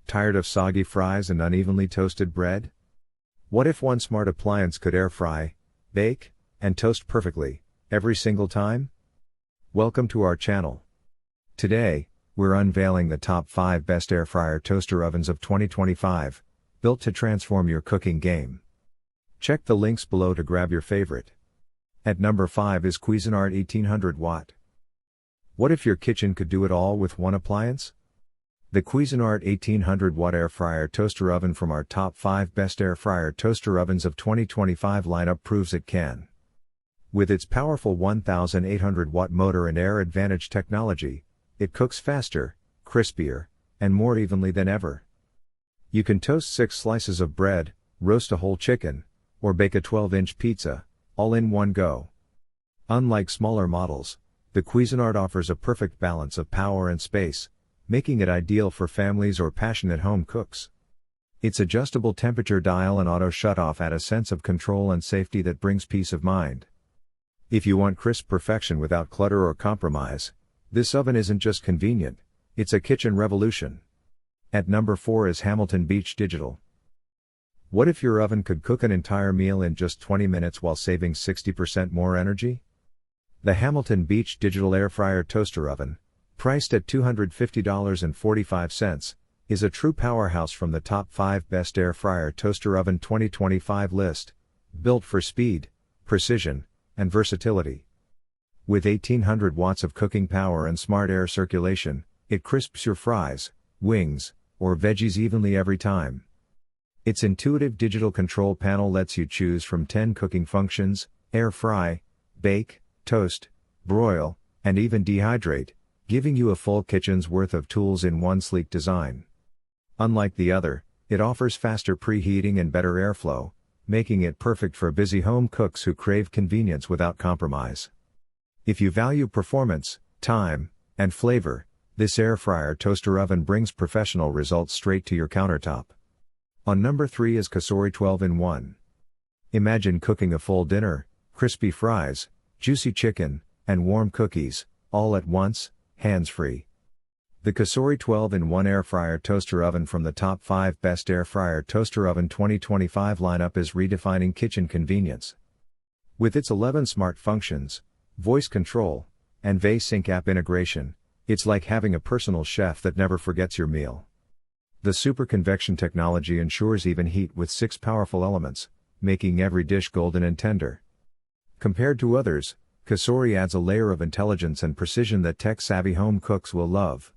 Tired of soggy fries and unevenly toasted bread? What if one smart appliance could air fry, bake, and toast perfectly, every single time? Welcome to our channel. Today, we're unveiling the top 5 best air fryer toaster ovens of 2025, built to transform your cooking game. Check the links below to grab your favorite. At number 5 is Cuisinart 1800 Watt. What if your kitchen could do it all with one appliance? The Cuisinart 1800 Watt Air Fryer Toaster Oven from our top 5 best air fryer toaster ovens of 2025 lineup proves it can. With its powerful 1800 watt motor and air advantage technology, it cooks faster, crispier, and more evenly than ever. You can toast 6 slices of bread, roast a whole chicken, or bake a 12-inch pizza, all in one go. Unlike smaller models, the Cuisinart offers a perfect balance of power and space, making it ideal for families or passionate home cooks. Its adjustable temperature dial and auto shutoff add a sense of control and safety that brings peace of mind. If you want crisp perfection without clutter or compromise, this oven isn't just convenient, it's a kitchen revolution. At number 4 is Hamilton Beach Digital. What if your oven could cook an entire meal in just 20 minutes while saving 60% more energy? The Hamilton Beach Digital Air Fryer Toaster Oven, priced at $250.45, is a true powerhouse from the top 5 best air fryer toaster oven 2025 list, built for speed, precision, and versatility. With 1800 watts of cooking power and smart air circulation, it crisps your fries, wings, or veggies evenly every time. Its intuitive digital control panel lets you choose from 10 cooking functions: air fry, bake, toast, broil, and even dehydrate, giving you a full kitchen's worth of tools in one sleek design. Unlike the other, it offers faster preheating and better airflow, making it perfect for busy home cooks who crave convenience without compromise. If you value performance, time, and flavor, this air fryer toaster oven brings professional results straight to your countertop. On number 3 is COSORI 12-in-1. Imagine cooking a full dinner, crispy fries, juicy chicken, and warm cookies, all at once, hands-free. The COSORI 12-in-1 Air Fryer Toaster Oven from the top 5 best air fryer toaster oven 2025 lineup is redefining kitchen convenience. With its 11 smart functions, voice control, and VSync app integration, it's like having a personal chef that never forgets your meal. The super convection technology ensures even heat with 6 powerful elements, making every dish golden and tender. Compared to others, COSORI adds a layer of intelligence and precision that tech-savvy home cooks will love.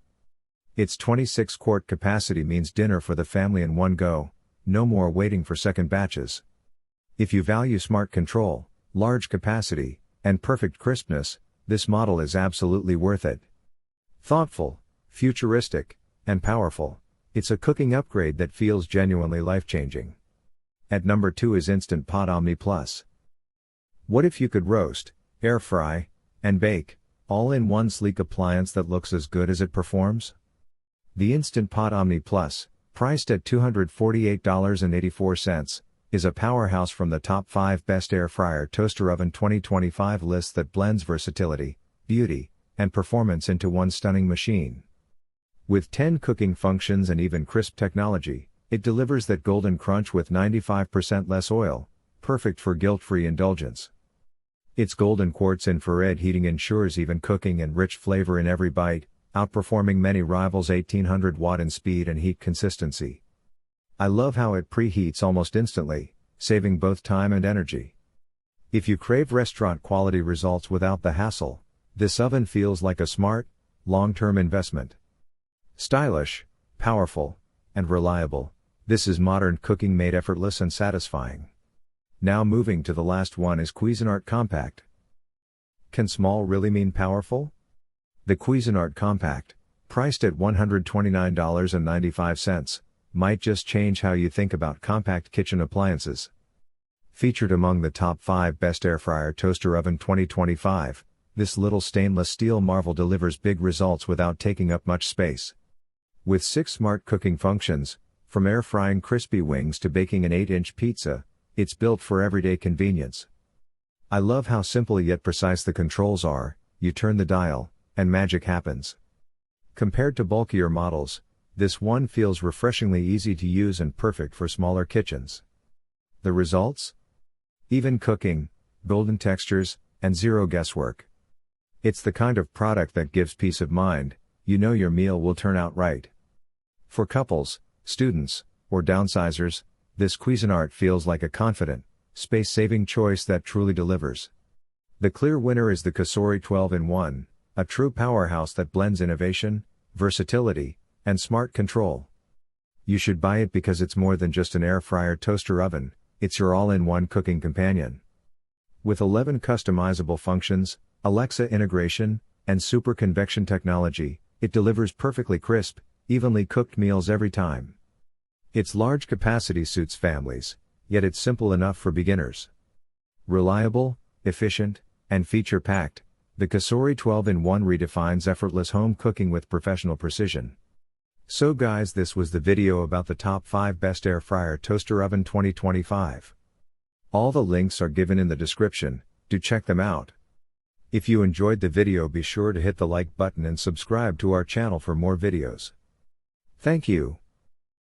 Its 26-quart capacity means dinner for the family in one go, no more waiting for second batches. If you value smart control, large capacity, and perfect crispness, this model is absolutely worth it. Thoughtful, futuristic, and powerful, it's a cooking upgrade that feels genuinely life-changing. At number 2 is Instant Pot Omni Plus. What if you could roast, air fry, and bake, all in one sleek appliance that looks as good as it performs? The Instant Pot Omni Plus, priced at $248.84, is a powerhouse from the top 5 best air fryer toaster oven 2025 list that blends versatility, beauty, and performance into one stunning machine. With 10 cooking functions and even crisp technology, it delivers that golden crunch with 95% less oil, perfect for guilt-free indulgence. Its golden quartz infrared heating ensures even cooking and rich flavor in every bite, outperforming many rivals 1800 watt in speed and heat consistency. I love how it preheats almost instantly, saving both time and energy. If you crave restaurant-quality results without the hassle, this oven feels like a smart, long-term investment. Stylish, powerful, and reliable, this is modern cooking made effortless and satisfying. Now moving to the last one is Cuisinart Compact. Can small really mean powerful? The Cuisinart Compact, priced at $129.95, might just change how you think about compact kitchen appliances. Featured among the top 5 best air fryer toaster oven 2025, this little stainless steel marvel delivers big results without taking up much space. With 6 smart cooking functions, from air frying crispy wings to baking an 8-inch pizza, it's built for everyday convenience. I love how simple yet precise the controls are. You turn the dial, and magic happens. Compared to bulkier models, This one feels refreshingly easy to use and perfect for smaller kitchens. The results? Even cooking, golden textures, and zero guesswork. It's the kind of product that gives peace of mind, you know your meal will turn out right. For couples, students, or downsizers, this Cuisinart feels like a confident, space-saving choice that truly delivers. The clear winner is the COSORI 12-in-1, a true powerhouse that blends innovation, versatility, and smart control. You should buy it because it's more than just an air fryer toaster oven, it's your all-in-one cooking companion. With 11 customizable functions, Alexa integration, and super convection technology, it delivers perfectly crisp, evenly cooked meals every time. Its large capacity suits families, yet it's simple enough for beginners. Reliable, efficient, and feature-packed, the COSORI 12-in-1 redefines effortless home cooking with professional precision. So guys, this was the video about the top 5 best air fryer toaster oven 2025. All the links are given in the description, do check them out. If you enjoyed the video, be sure to hit the like button and subscribe to our channel for more videos. Thank you.